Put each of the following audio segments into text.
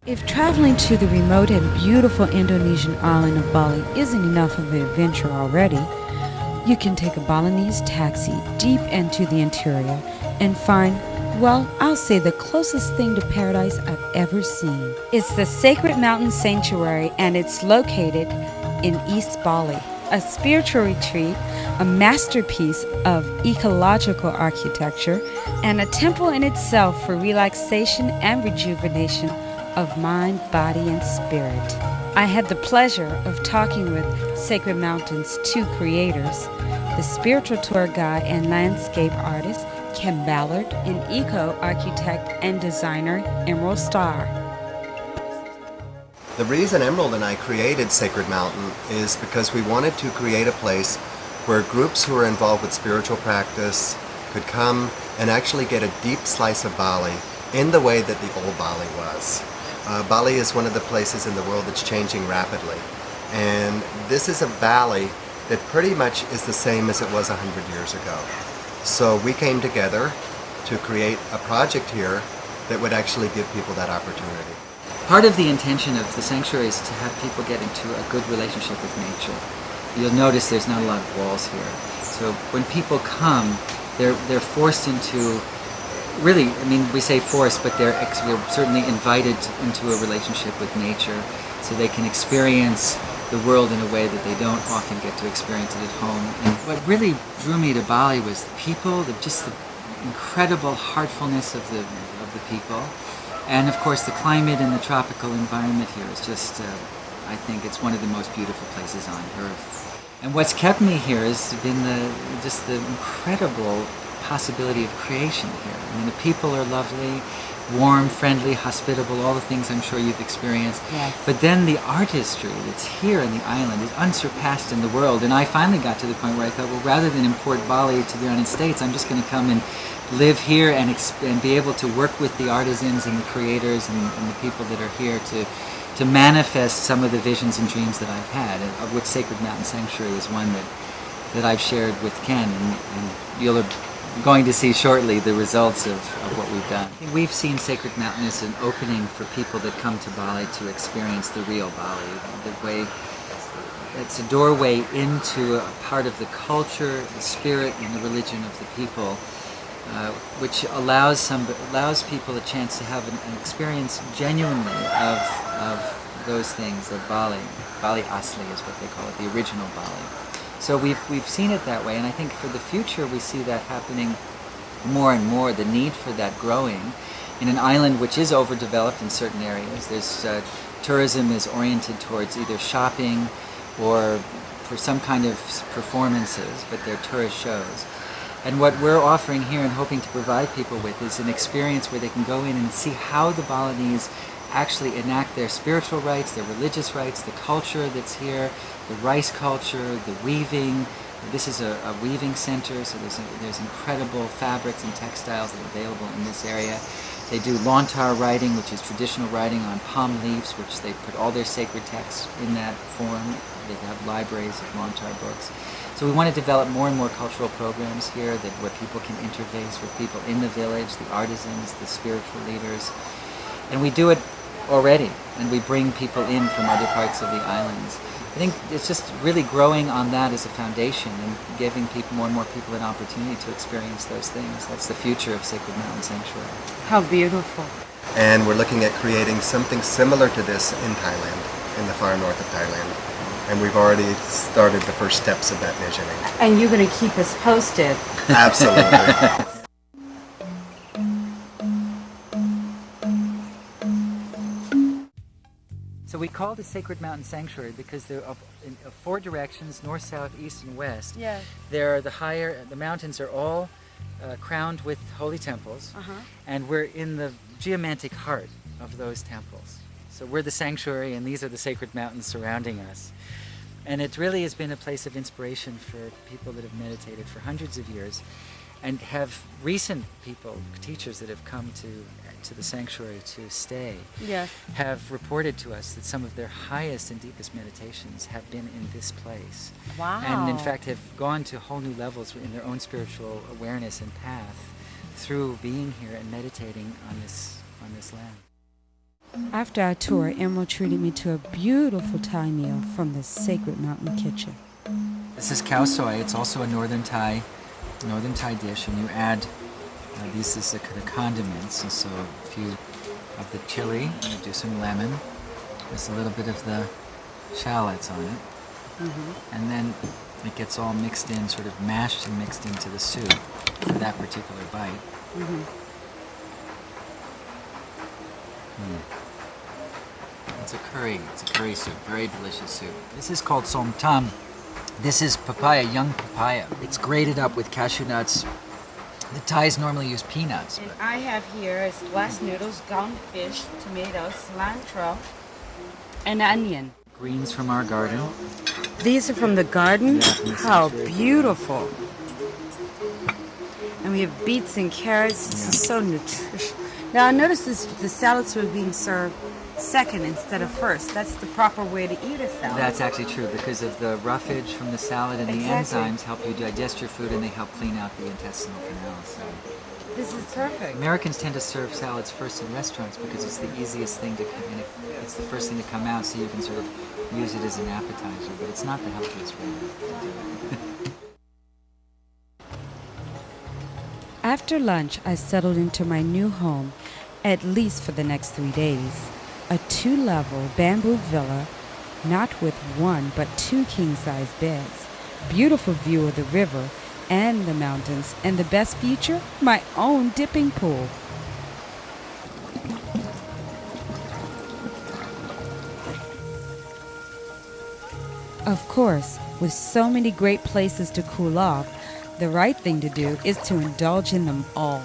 If traveling to the remote and beautiful Indonesian island of Bali isn't enough of an adventure already, you can take a Balinese taxi deep into the interior and find, well, I'll say the closest thing to paradise I've ever seen. It's the Sacred Mountain Sanctuary, and it's located in East Bali, a spiritual retreat, a masterpiece of ecological architecture, and a temple in itself for relaxation and rejuvenation of mind, body, and spirit. I had the pleasure of talking with Sacred Mountain's two creators, the spiritual tour guide and landscape artist Ken Ballard, and eco-architect and designer Emerald Starr. The reason Emerald and I created Sacred Mountain is because we wanted to create a place where groups who are involved with spiritual practice could come and actually get a deep slice of Bali in the way that the old Bali was. Bali is one of the places in the world that's changing rapidly, and this is a valley that pretty much is the same as it was 100 years ago. So we came together to create a project here that would actually give people that opportunity. Part of the intention of the sanctuary is to have people get into a good relationship with nature. You'll notice there's not a lot of walls here. So when people come, they're forced into, really, I mean, we say forced, but they're certainly invited into a relationship with nature so they can experience the world in a way that they don't often get to experience it at home. And what really drew me to Bali was the people, just the incredible heartfulness of the people. And of course the climate and the tropical environment here is just, I think it's one of the most beautiful places on earth. And what's kept me here has been just the incredible possibility of creation here. I mean, the people are lovely, warm, friendly, hospitable, all the things I'm sure you've experienced. Yes. But then the artistry that's here on the island is unsurpassed in the world. And I finally got to the point where I thought, well, rather than import Bali to the United States, I'm just going to come and live here and be able to work with the artisans and the creators and the people that are here to manifest some of the visions and dreams that I've had, of which Sacred Mountain Sanctuary is one that I've shared with Ken, and you'll going to see shortly the results of what we've done. We've seen Sacred Mountain as an opening for people that come to Bali to experience the real Bali, the way it's a doorway into a part of the culture, the spirit, and the religion of the people, which allows people a chance to have an experience genuinely of those things, of Bali. Bali Asli is what they call it, the original Bali. So we've seen it that way, and I think for the future we see that happening more and more, the need for that growing in an island which is overdeveloped in certain areas. There's tourism is oriented towards either shopping or for some kind of performances, but they're tourist shows. And what we're offering here and hoping to provide people with is an experience where they can go in and see how the Balinese actually enact their spiritual rites, their religious rites, the culture that's here, the rice culture, the weaving. This is a weaving center, so there's incredible fabrics and textiles that are available in this area. They do lontar writing, which is traditional writing on palm leaves, which they put all their sacred texts in that form. They have libraries of lontar books. So we want to develop more and more cultural programs here where people can interface with people in the village, the artisans, the spiritual leaders. And we do it already, and we bring people in from other parts of the islands. I think it's just really growing on that as a foundation and giving more and more people an opportunity to experience those things. That's the future of Sacred Mountain Sanctuary. How beautiful. And we're looking at creating something similar to this in Thailand, in the far north of Thailand. And we've already started the first steps of that visioning. And you're going to keep us posted. Absolutely. So we call it Sacred Mountain Sanctuary because there are in four directions, north, south, east, and west. Yeah. There are the mountains are all crowned with holy temples, and we're in the geomantic heart of those temples. So we're the sanctuary, and these are the sacred mountains surrounding us. And it really has been a place of inspiration for people that have meditated for hundreds of years, and have recent people, teachers that have come to the sanctuary to stay, have reported to us that some of their highest and deepest meditations have been in this place. Wow. And in fact have gone to whole new levels in their own spiritual awareness and path through being here and meditating on this land. After our tour, Emerald treated me to a beautiful Thai meal from the Sacred Mountain Kitchen. This is khao soi. It's also a northern Thai dish, and you add these is the condiments. And so a few of the chili, you do some lemon. There's a little bit of the shallots on it, and then it gets all mixed in, sort of mashed and mixed into the soup for that particular bite. It's a curry soup, very delicious soup. This is called som tam. This is papaya, young papaya. It's grated up with cashew nuts. The Thais normally use peanuts. And I have here is glass noodles, gone fish, tomatoes, cilantro, and onion. Greens from our garden. These are from the garden? Yeah, from the How sanctuary. beautiful. And we have beets and carrots. This is so nutritious. Now I noticed the salads were being served second instead of first. That's the proper way to eat a salad. That's actually true because of the roughage from the salad, and the Exactly. enzymes help you digest your food, and they help clean out the intestinal canal. So This is perfect. Americans tend to serve salads first in restaurants because it's the easiest thing to come in. It's the first thing to come out, so you can sort of use it as an appetizer. But it's not the healthiest way to do it. After lunch, I settled into my new home, at least for the next 3 days. A 2-level bamboo villa, not with one but 2 king-size beds. Beautiful view of the river and the mountains, and the best feature, my own dipping pool. Of course, with so many great places to cool off, the right thing to do is to indulge in them all.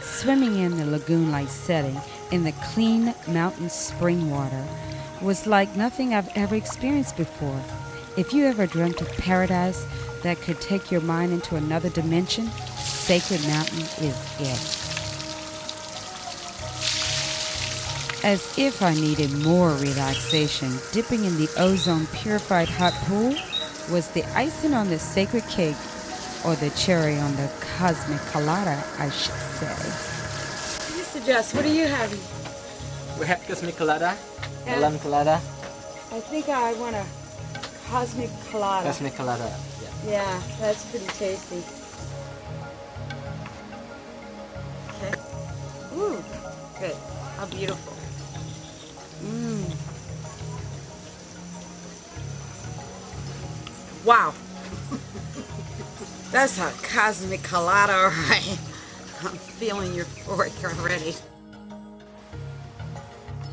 Swimming in the lagoon-like setting in the clean mountain spring water was like nothing I've ever experienced before. If you ever dreamt of paradise that could take your mind into another dimension, Sacred Mountain is it. As if I needed more relaxation, dipping in the ozone-purified hot pool was the icing on the sacred cake, or the cherry on the cosmic colada, I should say. Mr. Jess, what are you having? We have cosmic colada, Yeah. lemon colada, I think I want a cosmic colada. cosmic colada. Yeah. Yeah, that's pretty tasty. Okay. Ooh, good. How beautiful. Wow. That's a cosmic colada, all right. I'm feeling euphoric already.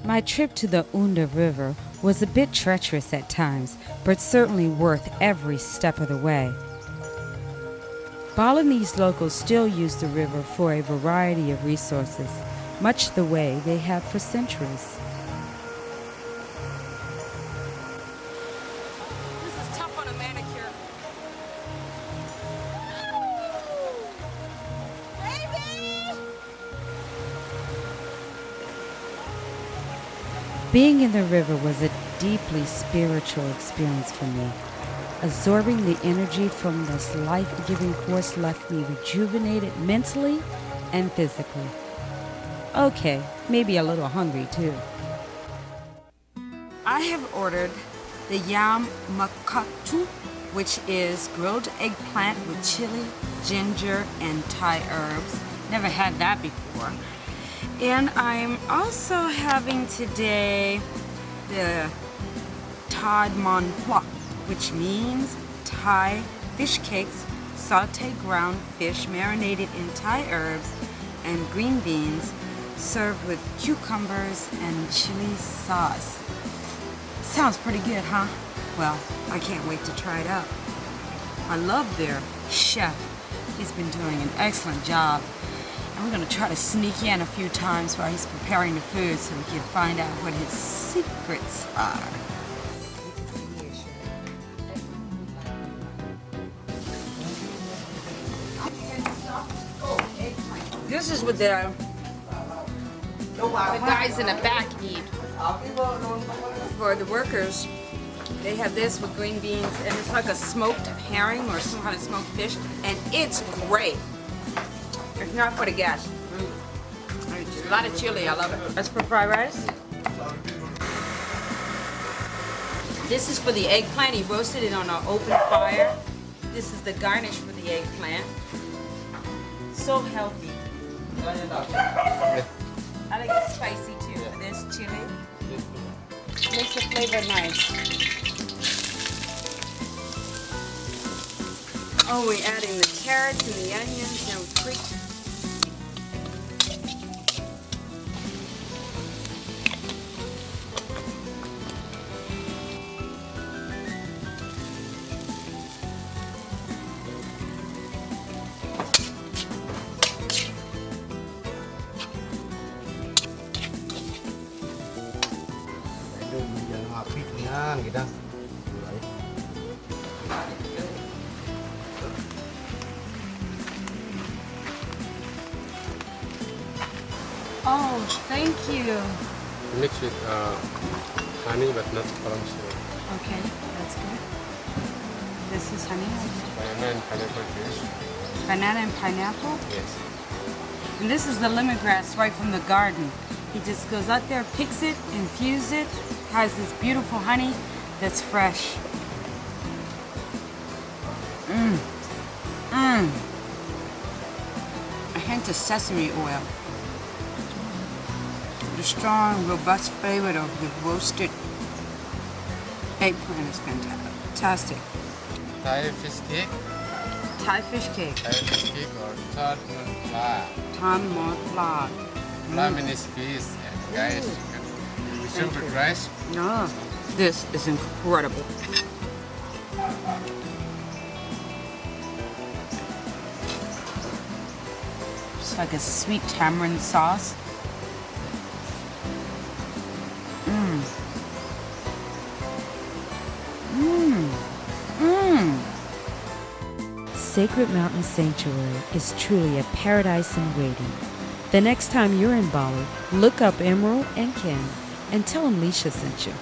My trip to the Unda River was a bit treacherous at times, but certainly worth every step of the way. Balinese locals still use the river for a variety of resources, much the way they have for centuries. This is tough on a manicure. Being in the river was a deeply spiritual experience for me. Absorbing the energy from this life-giving course left me rejuvenated mentally and physically. Okay, maybe a little hungry too. I have ordered the yam makatu, which is grilled eggplant with chili, ginger, and Thai herbs. Never had that before. And I'm also having today the Tad Mon Phuoc, which means Thai fish cakes, sauteed ground fish marinated in Thai herbs and green beans, served with cucumbers and chili sauce. Sounds pretty good, huh? Well, I can't wait to try it out. I love their chef. He's been doing an excellent job. And we're going to try to sneak in a few times while he's preparing the food so we can find out what his secrets are. This is what the guys in the back eat. For the workers, they have this with green beans, and it's like a smoked herring or some kind of smoked fish, and it's great. It's not for the guests. I just lot of chili. I love it. That's for fried rice? This is for the eggplant. He roasted it on an open fire. This is the garnish for the eggplant. So healthy. I like it spicy too. This chili makes the flavor nice. Oh, we're adding the carrots and the onions and quick. Gitu. Oh, thank you. Mix with honey, but not from syrup. Okay, that's good. This is honey. Banana and pineapple juice. Banana and pineapple. Yes. And this is the lemongrass right from the garden. He just goes out there, picks it, infuses it, has this beautiful honey that's fresh. A hint of sesame oil. The strong, robust flavor of the roasted eggplant is fantastic. Thai fish cake. Thai fish cake. Thai fish cake or third one flour. Tom more flour. Lemon is piece and guys chicken. With rice. No, this is incredible. It's like a sweet tamarind sauce. Sacred Mountain Sanctuary is truly a paradise in waiting. The next time you're in Bali, look up Emerald and Ken and tell them Lisha sent you.